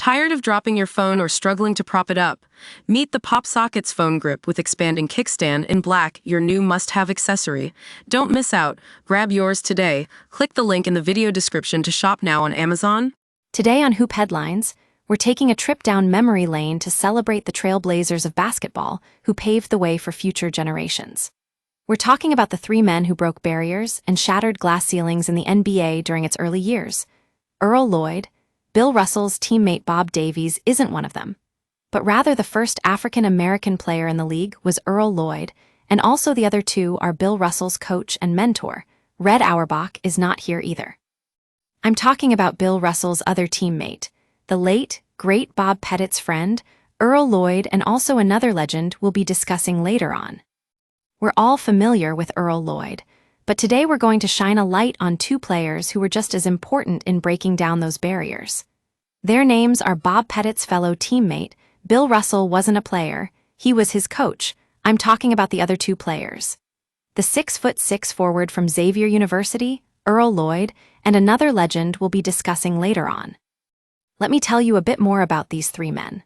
Tired of dropping your phone or struggling to prop it up? Meet the Pop Sockets phone grip with expanding kickstand in black, your new must-have accessory. Don't miss out. Grab yours today. Click the link in the video description to shop now on Amazon. Today on Hoop Headlines, we're taking a trip down memory lane to celebrate the Trailblazers of basketball who paved the way for future generations. We're talking about the three men who broke barriers and shattered glass ceilings in the NBA during its early years. Earl Lloyd, Bill Russell's teammate Bob Davies, isn't one of them. But rather the first African-American player in the league was Earl Lloyd, and also the other two are Bill Russell's coach and mentor. Red Auerbach is not here either. I'm talking about Bill Russell's other teammate, the late, great Bob Pettit's friend, Earl Lloyd, and also another legend we'll be discussing later on. We're all familiar with Earl Lloyd, but today we're going to shine a light on two players who were just as important in breaking down those barriers. Their names are Bob Pettit's fellow teammate. Bill Russell wasn't a player, he was his coach. I'm talking about the other two players. The 6'6" forward from Xavier University, Earl Lloyd, and another legend we'll be discussing later on. Let me tell you a bit more about these three men.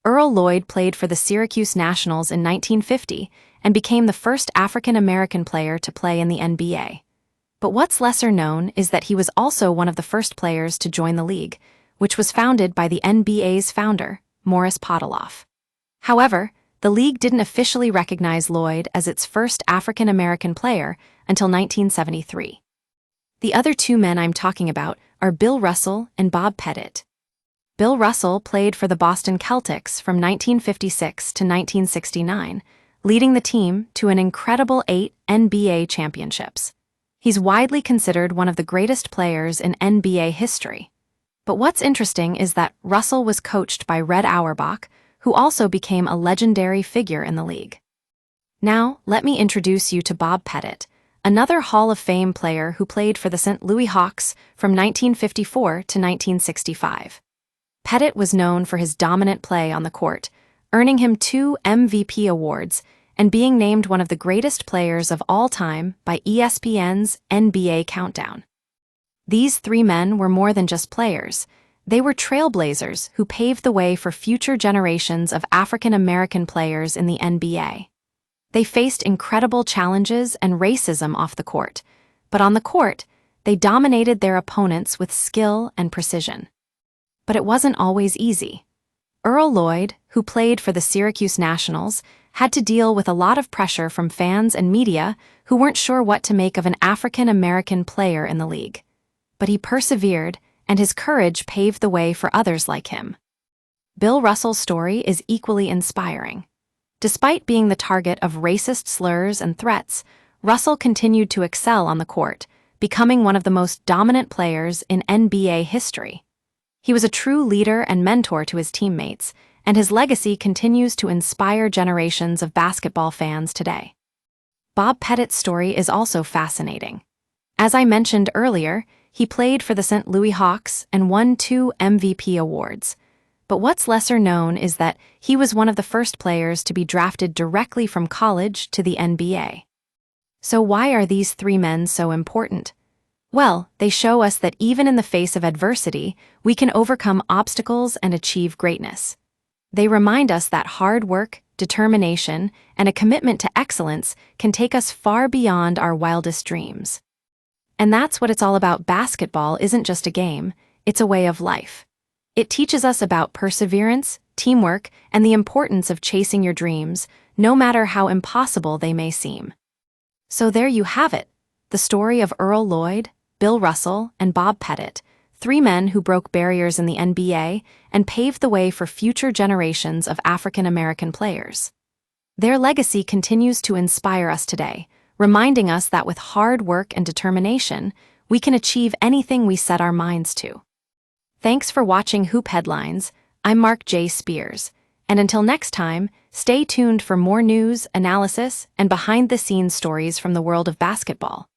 Earl Lloyd played for the Syracuse Nationals in 1950 and became the first African-American player to play in the NBA. But what's lesser known is that he was also one of the first players to join the league, which was founded by the NBA's founder, Morris Podoloff. However, the league didn't officially recognize Lloyd as its first African-American player until 1973. The other two men I'm talking about are Bill Russell and Bob Pettit. Bill Russell played for the Boston Celtics from 1956 to 1969, leading the team to an incredible 8 NBA championships. He's widely considered one of the greatest players in NBA history. But what's interesting is that Russell was coached by Red Auerbach, who also became a legendary figure in the league. Now, let me introduce you to Bob Pettit, another Hall of Fame player who played for the St. Louis Hawks from 1954 to 1965. Pettit was known for his dominant play on the court, earning him 2 MVP awards and being named one of the greatest players of all time by ESPN's NBA Countdown. These three men were more than just players. They were trailblazers who paved the way for future generations of African-American players in the NBA. They faced incredible challenges and racism off the court, but on the court, they dominated their opponents with skill and precision. But it wasn't always easy. Earl Lloyd, who played for the Syracuse Nationals, had to deal with a lot of pressure from fans and media who weren't sure what to make of an African-American player in the league. But he persevered, and his courage paved the way for others like him. Bill Russell's story is equally inspiring. Despite being the target of racist slurs and threats, Russell continued to excel on the court, becoming one of the most dominant players in NBA history. He was a true leader and mentor to his teammates, and his legacy continues to inspire generations of basketball fans today. Bob Pettit's story is also fascinating. As I mentioned earlier, he played for the St. Louis Hawks and won 2 MVP awards. But what's lesser known is that he was one of the first players to be drafted directly from college to the NBA. So why are these three men so important? Well, they show us that even in the face of adversity, we can overcome obstacles and achieve greatness. They remind us that hard work, determination, and a commitment to excellence can take us far beyond our wildest dreams. And that's what it's all about. Basketball isn't just a game, it's a way of life. It teaches us about perseverance, teamwork, and the importance of chasing your dreams, no matter how impossible they may seem. So there you have it, the story of Earl Lloyd, Bill Russell, and Bob Pettit, three men who broke barriers in the NBA and paved the way for future generations of African-American players. Their legacy continues to inspire us today, reminding us that with hard work and determination, we can achieve anything we set our minds to. Thanks for watching Hoop Headlines. I'm Mark J. Spears, and until next time, stay tuned for more news, analysis, and behind-the-scenes stories from the world of basketball.